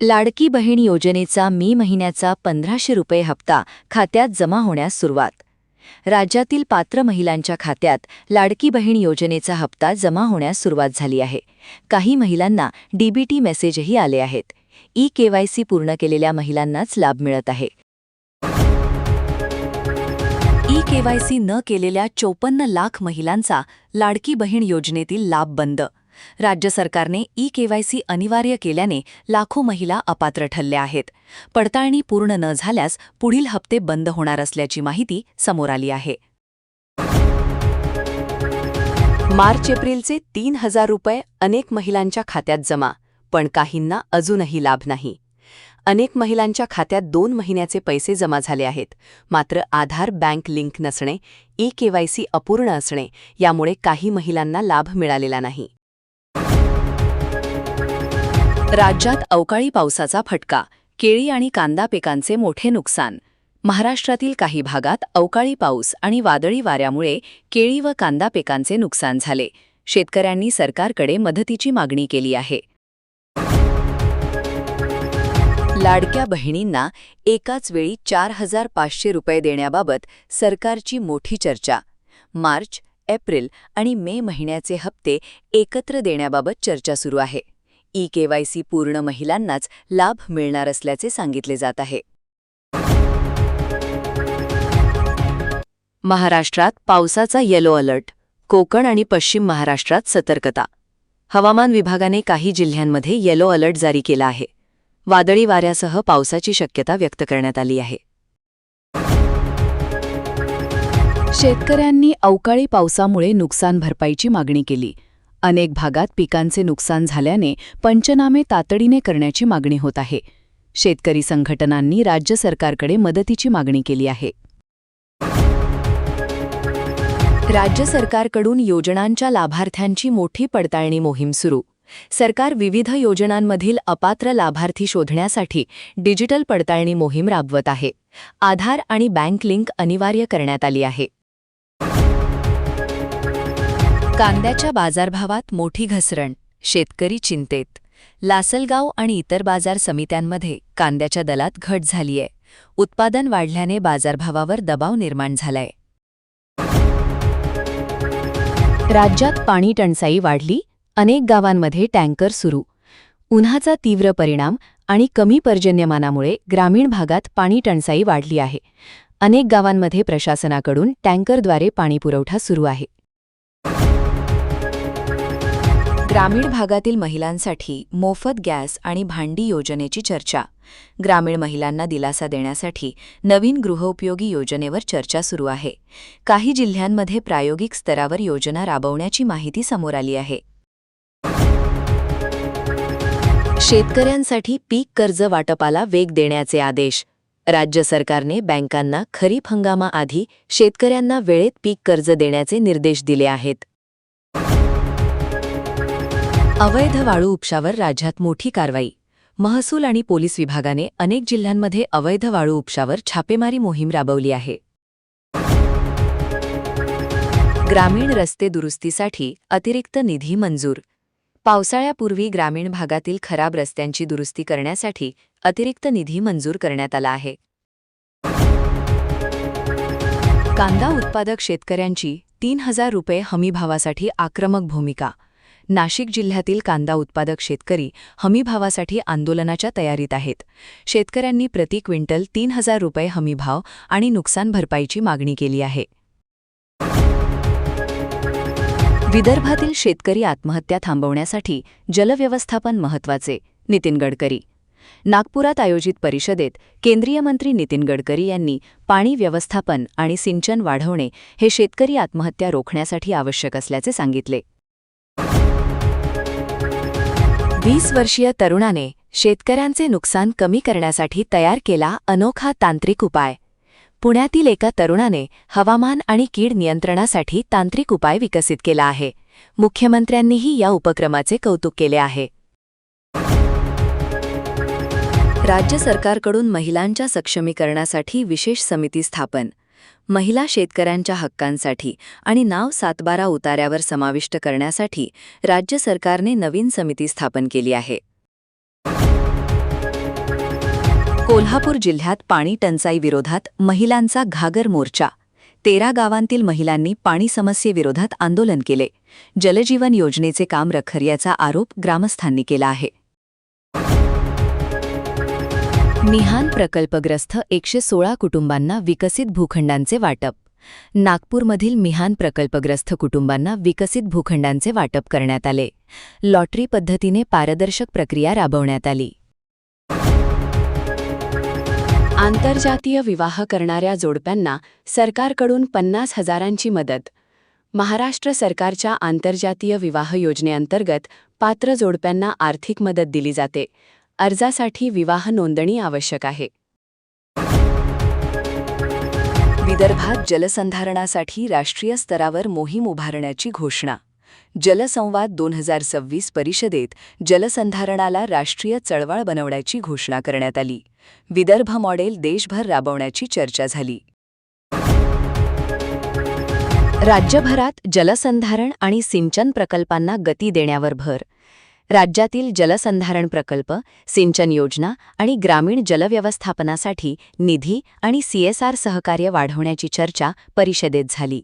लाडकी बहीण योजनेचा मे महिन्याचा 1500 रुपये हप्ता खात्यात जमा होण्यास सुरुवात. राज्यातील पात्र महिलांच्या खात्यात लाडकी बहीण योजनेचा हप्ता जमा होण्यास सुरुवात झाली आहे. काही महिलांना डीबीटी मेसेजही आले आहेत. ई-केवायसी पूर्ण केलेल्या महिलांनाच लाभ मिळत आहे. ई-केवायसी न केलेल्या 54 लाख महिलांचा लाडकी बहीण योजनेतील लाभ बंद. राज्य सरकारने ई-केवायसी अनिवार्य केल्याने लाखो महिला अपात्र ठरल्या आहेत. पडताळणी पूर्ण न झाल्यास पुढील हप्ते बंद होणार असल्याची माहिती समोर आली आहे. मार्च-एप्रिलचे 3000 रुपये अनेक महिलांच्या खात्यात जमा, पण काहींना अजूनही लाभ नाही. अनेक महिलांच्या खात्यात 2 महिन्याचे पैसे जमा झाले आहेत. मात्र आधार बँक लिंक नसणे, ई-केवायसी अपूर्ण असणे यामुळे काही महिलांना लाभ मिळालेला नाही. राज्यात अवकाळी पावसाचा फटका, केळी आणि कांदा पिकांचे मोठे नुकसान. महाराष्ट्रातील काही भागात अवकाळी पाऊस आणि वादळी वाऱ्यामुळे केळी व कांदा पिकांचे नुकसान झाले. शेतकऱ्यांनी सरकारकडे मदतीची मागणी केली आहे. लाडक्या बहिणींना एकाच वेळी 4500 रुपये देण्याबाबत सरकारची मोठी चर्चा. मार्च, एप्रिल आणि मे महिन्याचे हप्ते एकत्र देण्याबाबत चर्चा सुरू आहे. ई-केवायसी पूर्ण महिलांनाच लाभ मिळणार असल्याचे सांगितले जात आहे. महाराष्ट्रात पावसाचा येलो अलर्ट, कोकण आणि पश्चिम महाराष्ट्रात सतर्कता. हवामान विभागाने काही जिल्ह्यांमध्ये येलो अलर्ट जारी केला आहे. वादळी वाऱ्यासह पावसाची शक्यता व्यक्त करण्यात आली आहे. शेतकऱ्यांनी अवकाळी पावसामुळे नुकसान भरपाईची मागणी केली. अनेक भागात पिकांचे नुकसान झाल्याने पंचनामे तातडीने करण्याची मागणी होत आहे. शेतकरी संघटनांनी राज्य सरकारकडे मदतीची मागणी केली आहे. राज्य सरकारकडून योजनांच्या लाभार्थ्यांची मोठी पडताळणी मोहीम सुरू. सरकार विविध योजनांमधील अपात्र लाभार्थी शोधण्यासाठी डिजिटल पडताळणी मोहीम राबवत आहे. आधार आणि बँक लिंक अनिवार्य करण्यात आली आहे. कांद्याच्या बाजारभावात मोठी घसरण, शेतकरी चिंतेत. लासलगाव आणि इतर बाजार समित्यांमध्ये कांद्याच्या दलात घट झालीय. उत्पादन वाढल्याने बाजारभावावर दबाव निर्माण झालाय. राज्यात पाणी टंचाई वाढली, अनेक गावांमध्ये टँकर सुरू. उन्हाचा तीव्र परिणाम आणि कमी पर्जन्यमानामुळे ग्रामीण भागात पाणी टंचाई वाढली आहे. अनेक गावांमध्ये प्रशासनाकडून टँकरद्वारे पाणीपुरवठा सुरू आहे. ग्रामीण भागातील महिलांसाठी मोफत गॅस आणि भांडी योजनेची चर्चा. ग्रामीण महिलांना दिलासा देण्यासाठी नवीन गृहोपयोगी योजनेवर चर्चा सुरू आहे. काही जिल्ह्यांमध्ये प्रायोगिक स्तरावर योजना राबवण्याची माहिती समोर आली आहे. शेतकऱ्यांसाठी पीक कर्ज वाटपाला वेग देण्याचे आदेश. राज्य सरकारने बँकांना खरीप हंगामाआधी शेतकऱ्यांना वेळेत पीक कर्ज देण्याचे निर्देश दिले आहेत. अवैध वाळू उपशावर राज्यात मोठी कारवाई. महसूल आणि पोलीस विभागाने अनेक जिल्ह्यांमध्ये अवैध वाळू उपशावर छापेमारी मोहीम राबवली आहे. ग्रामीण रस्ते दुरुस्तीसाठी अतिरिक्त निधी मंजूर. पावसाळ्यापूर्वी ग्रामीण भागातील खराब रस्त्यांची दुरुस्ती करण्यासाठी अतिरिक्त निधी मंजूर करण्यात आला आहे. कांदा उत्पादक शेतकऱ्यांची 3000 रुपये हमीभावासाठी आक्रमक भूमिका. नाशिक जिल्ह्यातील कांदा उत्पादक शेतकरी हमीभावासाठी आंदोलनाच्या तयारीत आहेत. शेतकऱ्यांनी प्रति क्विंटल 3000 रुपये हमीभाव आणि नुकसान भरपाईची मागणी केली आहे. विदर्भातील शेतकरी आत्महत्या थांबवण्यासाठी जलव्यवस्थापन महत्त्वाचे, नितीन गडकरी. नागपुरात आयोजित परिषदेत केंद्रीय मंत्री नितीन गडकरी यांनी पाणी व्यवस्थापन आणि सिंचन वाढवणे हे शेतकरी आत्महत्या रोखण्यासाठी आवश्यक असल्याचे सांगितले. 20 वर्षीय तरुणाने शेतकऱ्यांचे नुकसान कमी करण्यासाठी तयार केला अनोखा तांत्रिक उपाय. पुण्यातील एका तरुणाने हवामान आणि कीड नियंत्रणासाठी तांत्रिक उपाय विकसित केला आहे. मुख्यमंत्र्यांनीही या उपक्रमाचे कौतुक केले आहे. राज्य सरकारकडून महिलांच्या सक्षमीकरणासाठी विशेष समिती स्थापन. महिला शेतकऱ्यांच्या हक्कांसाठी आणि नाव 7/12 उतार्यावर समाविष्ट करण्यासाठी राज्य सरकारने नवीन समिती स्थापन केली आहे. कोल्हापूर जिल्ह्यात पाणी टंचाई विरोधात महिलांचा घागर मोर्चा 13 गावांतील महिलांनी पाणी समस्येविरोधात आंदोलन केले. जलजीवन योजनेचे काम रखडल्याचा आरोप ग्रामस्थांनी केला आहे. मिहान प्रकल्पग्रस्त 116 कुटुंबांना विकसित भूखंडांचे वाटप. नागपूरमधील मिहान प्रकल्पग्रस्त कुटुंबांना विकसित भूखंडांचे वाटप करण्यात आले. लॉटरी पद्धतीने पारदर्शक प्रक्रिया राबवण्यात आली. आंतरजातीय विवाह करणाऱ्या जोडप्यांना सरकारकडून 50,000ची मदत. महाराष्ट्र सरकारच्या आंतरजातीय विवाह योजनेअंतर्गत पात्र जोडप्यांना आर्थिक मदत दिली जाते. अर्जासाठी विवाह नोंदणी आवश्यक आहे. विदर्भात जलसंधारणासाठी राष्ट्रीय स्तरावर मोहीम उभारण्याची घोषणा. जलसंवाद 2026 परिषदेत जलसंधारणाला राष्ट्रीय चळवळ बनवण्याची घोषणा करण्यात आली. विदर्भ मॉडेल देशभर राबवण्याची चर्चा झाली. राज्यभरात जलसंधारण आणि सिंचन प्रकल्पांना गती देण्यावर भर. राज्यातील जलसंधारण प्रकल्प, सिंचन योजना आणि ग्रामीण जलव्यवस्थापनासाठी निधी आणि CSR सहकार्य वाढवण्याची चर्चा परिषदेत झाली.